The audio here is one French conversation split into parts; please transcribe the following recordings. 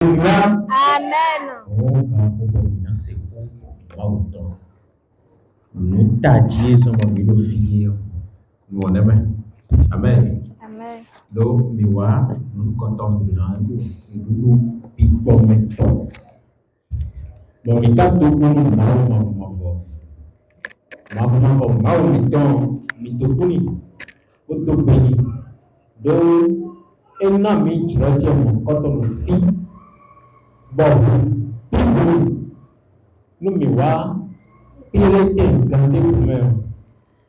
Amen. Nous t'adier son mobile fille. Nous on aime. Amen. Amen. Donc, nous comptons nous piquons maintenant. Bon, il t'a tout pour nous, donc, un ami, tu vas dire, quand on fit, bon, nous me voir, il était gardé pour moi.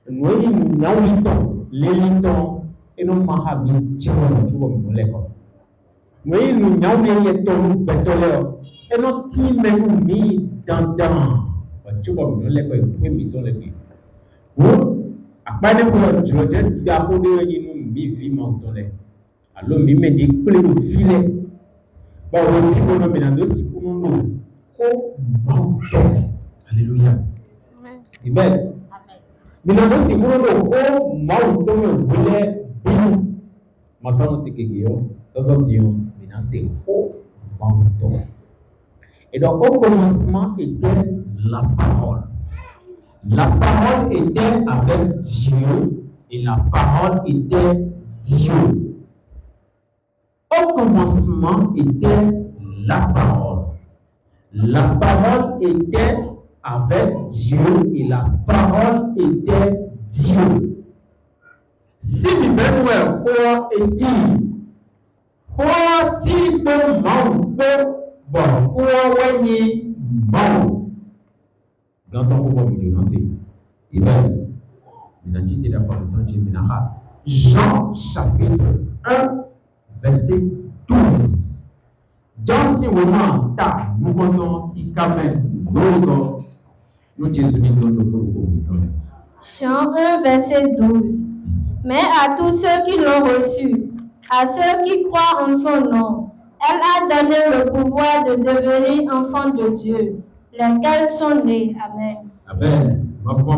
Nous n'avons les litons, et nous m'avons dit, tu vas me l'école. Nous n'avons les tons, pétoleur, et nous t'immenons mis dans, tu vas me l'école, et puis dans l'école. Vous, après de vous, tu vas dire, d'abord, nous vivons dans l'école. Alors, mi me di kple do filet. Ba wo di bono me na do si kuno no. Ko mauto. Alléluia. Amen. Mi na do si kuno no ko mauto me wele binu. Masano tekegeo, sasa dio, mi na se ko mauto. Et donc au commencement était la parole. La parole était avec Dieu et la parole était Dieu. Au commencement était la parole. La parole était avec Dieu et la parole était Dieu. Si nous venons quoi est-il? Quoi est-il de bon, quoi est-il bon? Quand on voit Dieu, non, c'est Amen. Jean chapitre 1, verset 12. Dans ce moment, nous comptons Jean 1, verset 12. Mais à tous ceux qui l'ont reçu, à ceux qui croient en son nom, elle a donné le pouvoir de devenir enfants de Dieu, lesquels sont nés. Amen. Amen. Amen.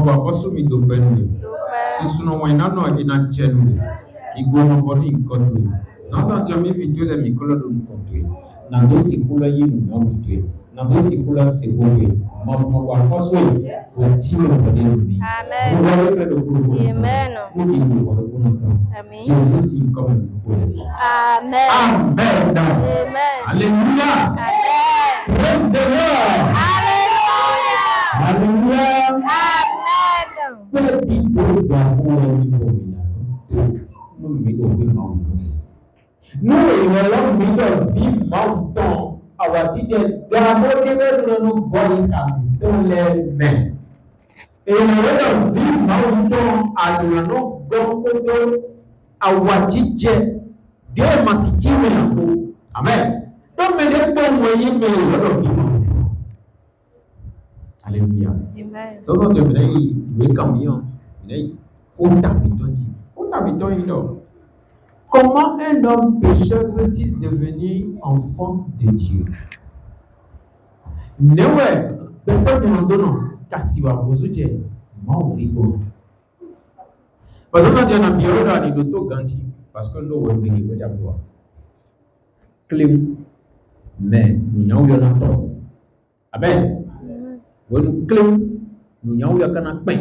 Amen. Alléluia. Praise the Lord. Alléluia. Alléluia. Nous allons vivre longtemps à la tête de nous dans les mains. Et nous allons vivre longtemps à nous à la tête de ma cité. Amen. Donc, mais les bons moyens, mais nous allons vivre. Alléluia. Amen. Ça, c'est un peu camion. Comment un homme pécheur peut-il devenir enfant de Dieu? Newe, beto nyondo kasiwa bozuje mauvigo. Parce que quand on a bien là ni doto ganti parce que nous on veut que d'abord. Clem mais nous n'avons pas l'entendre. Amen. Nous clem nous n'avons pas kana pain.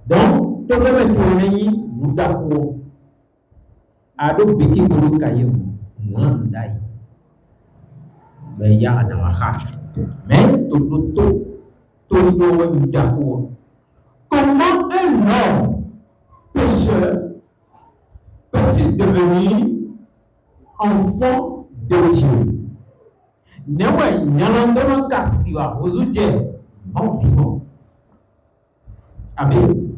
Donc tout le monde tourner nous d'accord. Ado biki bulu kayo mwandai. Beya anawaha. Mais tout d'accord. Comment un homme pécheur peut-il devenir enfant de Dieu? Newe nyalandoro kasiwa ozuje maufigo. Amen.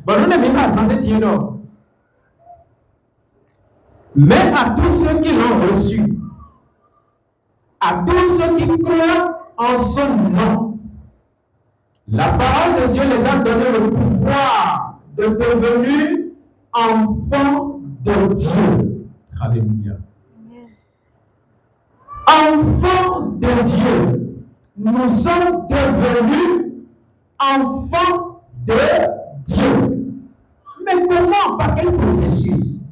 Bon, on est bien à santé tieno. Mais à tous ceux qui l'ont reçu, à tous ceux qui croient en son nom, la parole de Dieu les a donné le pouvoir de devenir enfants de Dieu. Alléluia. Enfants de Dieu. Nous sommes devenus enfants de Dieu. Mais comment? Par quel processus?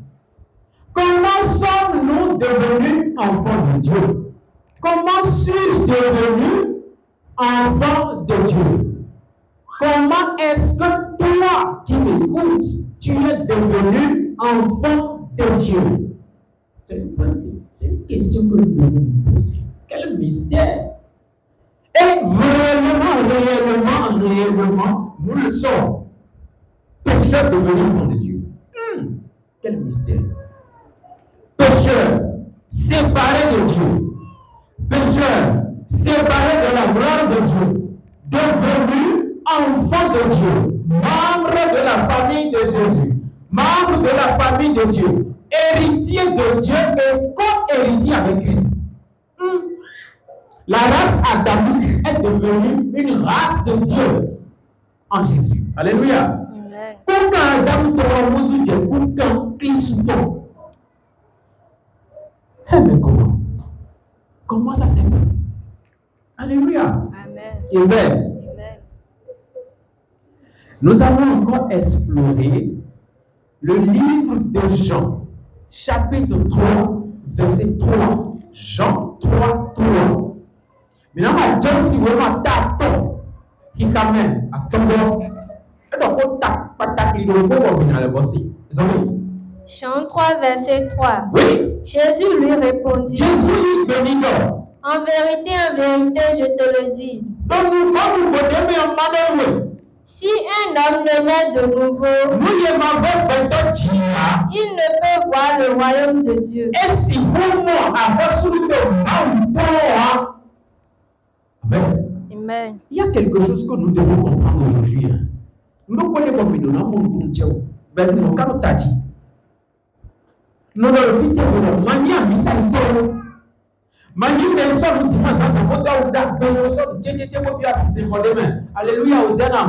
Comment sommes-nous donc devenu enfant de Dieu? Comment suis-je devenu enfant de Dieu? Comment est-ce que toi qui m'écoutes, tu es devenu enfant de Dieu? C'est une question que nous devons nous poser. Quel mystère! Et réellement, nous le sommes. Pécheurs devenus enfants de Dieu. Quel mystère! Pécheurs séparés de Dieu. Pécheurs séparés de la gloire de Dieu. Devenus enfants de Dieu. Membres de la famille de Jésus. Membres de la famille de Dieu. Héritiers de Dieu et co-héritiers avec Christ. La race adamique est devenue une race de Dieu en Jésus. Alléluia. Mais comment ça s'est passé? Alléluia. Amen. Nous allons encore explorer le livre de Jean, chapitre 3, verset 3. Jean 3, 3. Maintenant, Jean, si vous voulez, tato, qui kamène à Togo. Et donc, on tape, pas taper, il faut combiner le voici. Les amis. Jean 3, verset 3. Oui. Jésus lui répondit. Jésus lui bénit donc. En vérité, je te le dis. Donc, nous allons vous donner un mandat. Si un homme ne naît de nouveau, il ne peut voir le royaume de Dieu. Amen. Il y a quelque chose que nous devons comprendre aujourd'hui. Nous connaissons comme nous avons nous alléluia, Hosanna,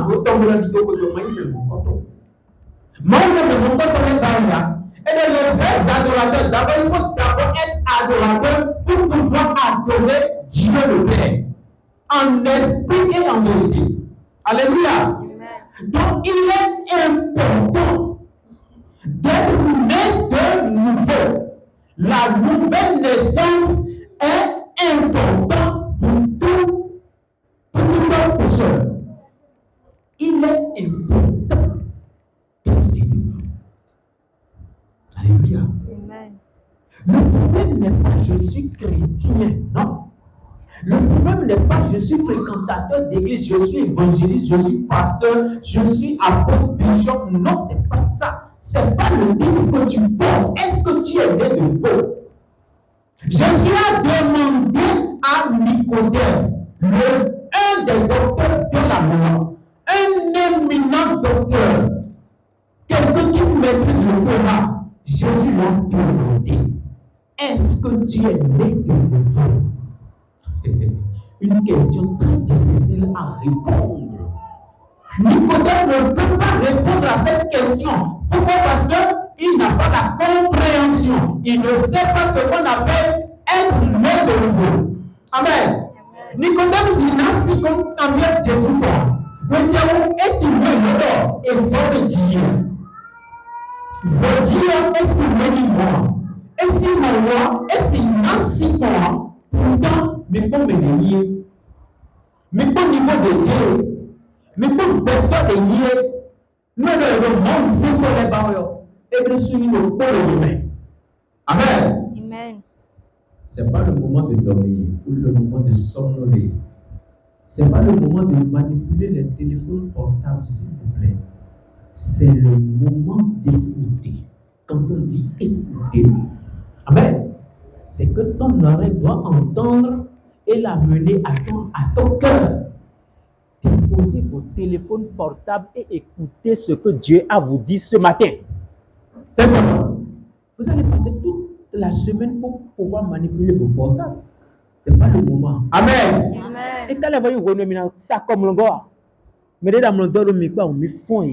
et les vrais adorateurs, d'abord il faut d'abord être adorateur pour pouvoir adorer Dieu le Père en esprit et en vérité. Alléluia. Donc il est important d'être né de nouveau. La nouvelle naissance est importante pour tout un pécheur. Il est important d'être né de nouveau. Alléluia. Amen. Le problème n'est pas je suis chrétien, non. Le problème n'est pas je suis fréquentateur d'église, je suis évangéliste, je suis pasteur, je suis apôtre, bishop. Non, c'est pas ça. C'est pas le titre que tu portes. Est-ce que tu es né de nouveau? Jésus a demandé à Nicodème, un des docteurs de la loi, un éminent docteur, quelqu'un qui maîtrise le Torah. Jésus l'a demandé, est-ce que tu es né de nouveau? Une question très difficile à répondre. Nicodème ne peut pas répondre à cette question. Pourquoi? Parce qu'il n'a pas la compréhension. Il ne sait pas ce qu'on appelle être né de nouveau. Amen. Nicodème, s'il n'a si comme ambiance Jésus, le diable est tourné l'or et va le dire. Le dire est tourné moi. Et si moi, et s'il n'a si moi, pourtant, mais pas me nier. Mais pas niveau de Dieu. Mais pas docteur de nier. Nous, le monde, c'est pour les barrières. Et de suivre le pôle humain. Amen. Amen. Ce n'est pas le moment de dormir ou le moment de somnoler. Ce n'est pas le moment de manipuler les téléphones portables, s'il vous plaît. C'est le moment d'écouter. Quand on dit écouter, amen, c'est que ton oreille doit entendre et la mener à ton cœur. Déposez vos téléphones portables et écoutez ce que Dieu a vous dit ce matin. C'est bon. Vous allez passer toute la semaine pour pouvoir manipuler vos portables. Ce n'est pas le moment. Amen. Amen. Et quand vous voyez ça comme le gars, mais les dames le micro, on me font.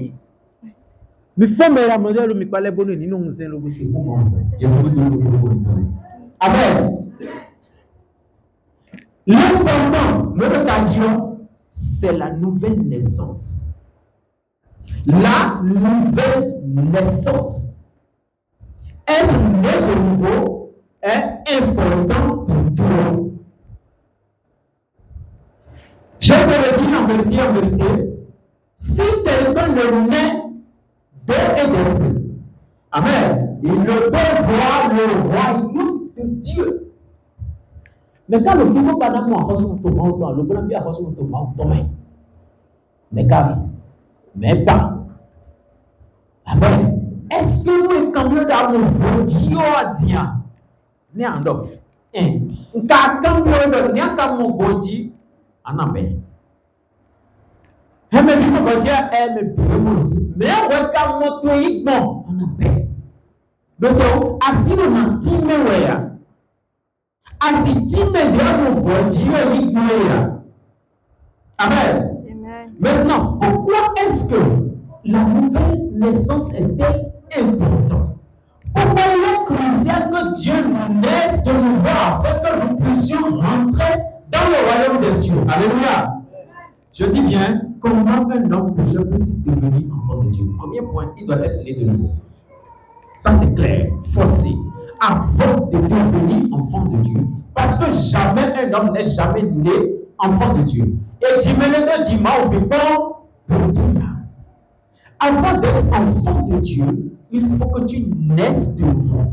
Me font mais la manger le micro les bonnes ni non nous c'est le c'est bon. Amen. L'important, nous c'est la nouvelle naissance. La nouvelle naissance. Être né de nouveau est est important pour toi. Je te le dis en vérité, si quelqu'un le met d'eau et d'esprit, amen, il ne peut voir le royaume de Dieu. Mais quand le film pas dans moi, le grand bien a son tomate, mais quand mais pas. Amen. Est-ce que nous, quand nous avons voté à Dieu, nous avons quand nous avons voté, on a bien. Mais nous avons dit, mais on va quand nous avons bon, on a bien. Donc, assis on a timé, assis timé, nous avons voté, Amen. Maintenant, pourquoi est-ce que la nouvelle naissance est-elle importante? Pourquoi il est crucial que Dieu nous naisse de nouveau afin que nous puissions rentrer dans le royaume des cieux? Alléluia. Je dis bien, comment un homme peut-il devenir enfant de Dieu? Premier point, il doit être né de nouveau. Ça c'est clair, forcé. Avant de devenir enfant de Dieu. Parce que jamais un homme n'est jamais né enfant de Dieu. Et tu me le dis, au vivant, pour dire. Avant d'être enfant de Dieu, il faut que tu naisses de nouveau.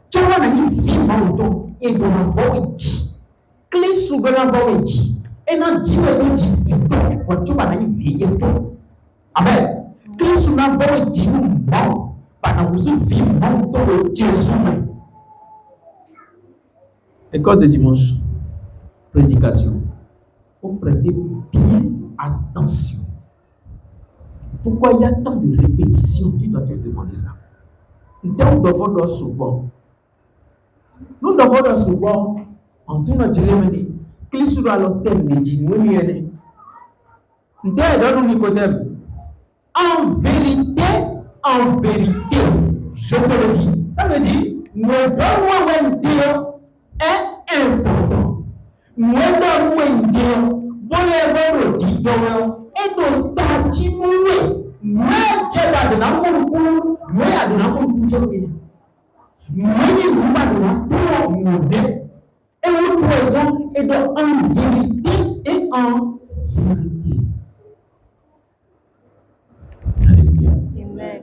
Tu vas une vie dans et de nouveau dit. Clé sous le nouveau dit. Et non, dis-moi, dis, tu vas une vie et tout. Amen. Clé sous le nouveau dit, nous, non, pas dans une vie, non, de Jésus. École de dimanche, prédication. Il faut prêter bien attention. Pourquoi il y a tant de répétitions? Tu dois te demander ça. Nous devons souvent. Nous devons souvent. En tout notre dilemma, qu'il soit à l'hôtel, nous disons, nous sommes. Nous devons Nicodème. En vérité, je te le dis. Ça veut dire, nous devons dire est important. Nous devons dire, nous devons dire, et nous t'attimouer. Nous devons l'amour, nous devons l'amour. Et nous présentons et en vérité et en vérité. Alléluia. Amen.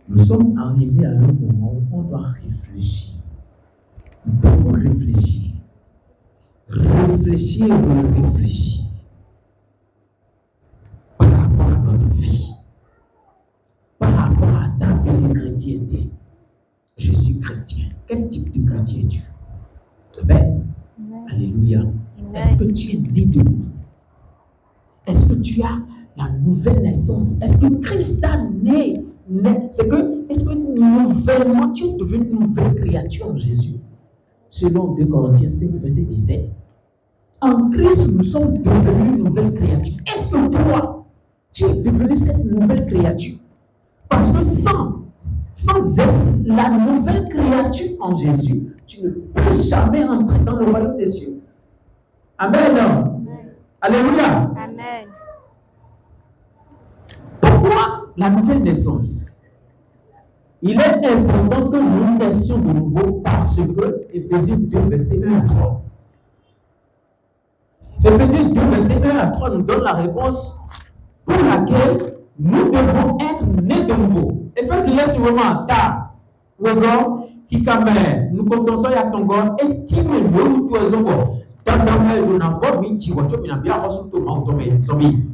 Nous sommes arrivés à un moment où on doit réfléchir. D'abord réfléchir. Réfléchir et réfléchir. Par rapport à notre vie. Par rapport à ta vie de chrétienté. Je suis chrétien. Quel type de chrétien es-tu? Amen. Alléluia. Amen. Est-ce que tu es né de nouveau? Est-ce que tu as la nouvelle naissance? Est-ce que Christ a né? Est-ce que nouvellement tu es devenu une nouvelle créature en Jésus? Selon 2 Corinthiens 5, verset 17. En Christ, nous sommes devenus une nouvelle créature. Est-ce que toi, tu es devenu cette nouvelle créature? Parce que sans être la nouvelle créature en Jésus, tu ne peux jamais rentrer dans le royaume des cieux. Amen. Amen. Alléluia. Amen. Pourquoi la nouvelle naissance? Il est important que nous naissions de nouveau parce que Éphésiens 2, verset 1 à 3. Éphésiens 2, verset 1 à 3 nous donne la réponse pour laquelle nous devons être nés de nouveau. Éphésiens c'est vraiment ta wego kikamé nous comptons ça ya tongo et timé nous poisons dans nous n'avons mis ti woto bien bien reçu tout montomé zombie.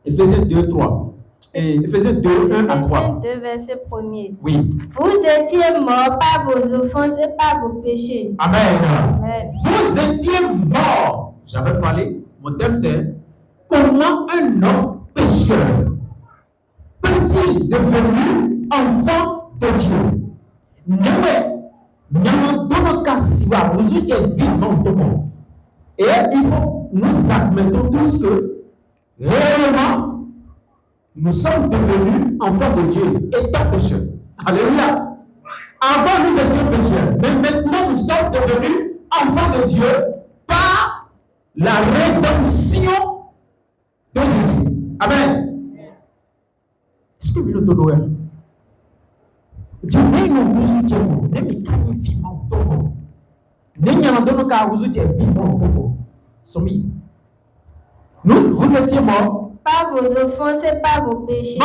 Éphésiens 2 3 et Éphésiens 2 1 à 3. Éphésiens 2 verset 1er. Oui. Vous étiez morts par vos offenses et par vos péchés. Amen. Amen. Vous étiez morts. J'avais parlé. Mon thème c'est comment un homme pécheur peut-il devenir enfant de Dieu? Et il faut nous admettons tous que réellement nous sommes devenus enfants de Dieu étant pécheurs. Alléluia. Avant nous étions pécheurs, mais maintenant nous sommes devenus enfants de Dieu par la rédemption de Jésus. Amen. Est-ce que vous le donnez? Vous étiez morts par vos offenses et par vos péchés.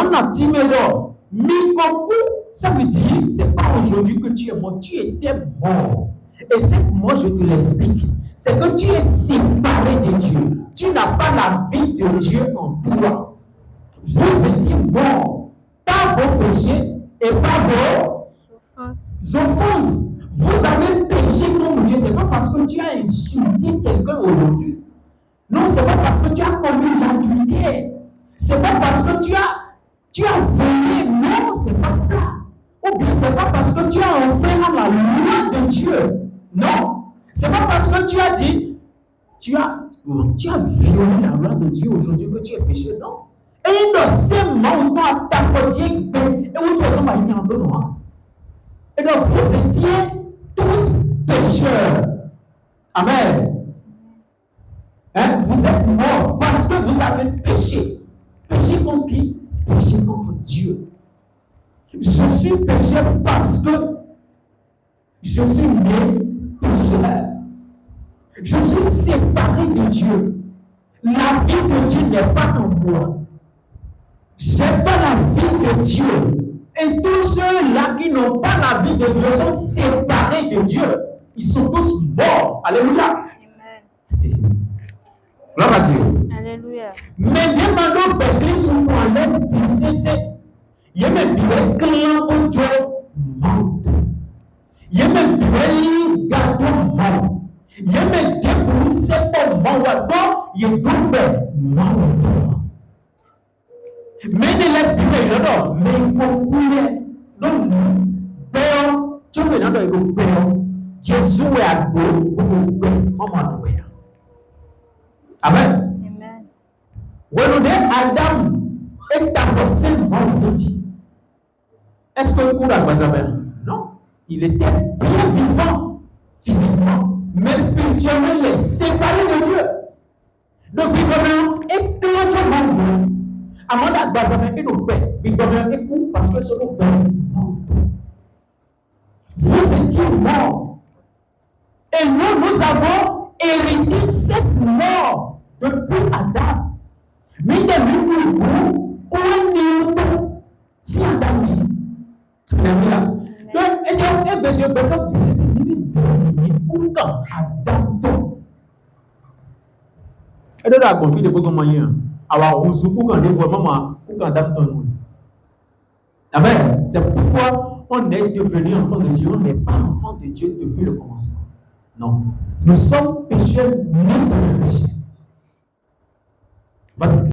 Ça veut dire, c'est pas aujourd'hui que tu es mort, tu étais mort. Et c'est que moi je te l'explique. C'est que tu es séparé de Dieu. Tu n'as pas la vie de Dieu en toi. Vous étiez mort par vos péchés et par vos offenses. Vous avez péché contre Dieu. C'est pas parce que tu as insulté quelqu'un aujourd'hui. Non, c'est pas parce que tu as commis l'adultère. C'est pas parce que tu as volé. Non, c'est pas ça. Ou bien c'est pas parce que tu as enfreint la loi de Dieu. Non. C'est pas parce que tu as dit, tu as violé la loi de Dieu aujourd'hui que tu es péché. Non. Et dans ces moments où tu as t'apporté et où tu as mal en noir. Et donc vous étiez tous pécheurs. Amen. Vous êtes morts parce que vous avez péché. Péché contre qui? Péché contre Dieu. Je suis pécheur parce que je suis né pécheur. Je suis séparé de Dieu. La vie de Dieu n'est pas en moi. Je n'ai pas la vie de Dieu. Et tous ceux-là qui n'ont pas la vie de Dieu sont séparés de Dieu. Ils sont tous morts. Alléluia. Gloire à Dieu. Alléluia. Mais demandons à Christ où on l'a brisé. Il y a même des clients au Dieu mort. Il y a même des gâteaux morts. Il y a même des broussés au mort. Il y a des morts. Mais de la Bible, non, mais il faut couler. Donc, Béon, tu veux dire, il faut Béon. Jésus est à gauche pour Béon. Maman, Béon. Amen. When Adam est avancé mort, est-ce que le courage va jamais? Non. Il était bien vivant physiquement, mais spirituellement, il est séparé de Dieu. Donc, il est éclairement Amanda Bazame et nos pères, il donne un coup parce que c'est nos pères morts. Vous étiez morts. Et nous avons hérité cette mort depuis Adam. Mais il y a eu vous, si Adam dit. Alléluia. Donc, et Dieu, c'est Adam. Et de la confie de beaucoup moyens. Alors, vous souvenez quand vous vraiment quand Adam. Amen. C'est pourquoi on est devenu enfant de Dieu. On n'est pas enfant de Dieu depuis le commencement. Non. Nous sommes pécheurs nés dans le péché. Vas-y.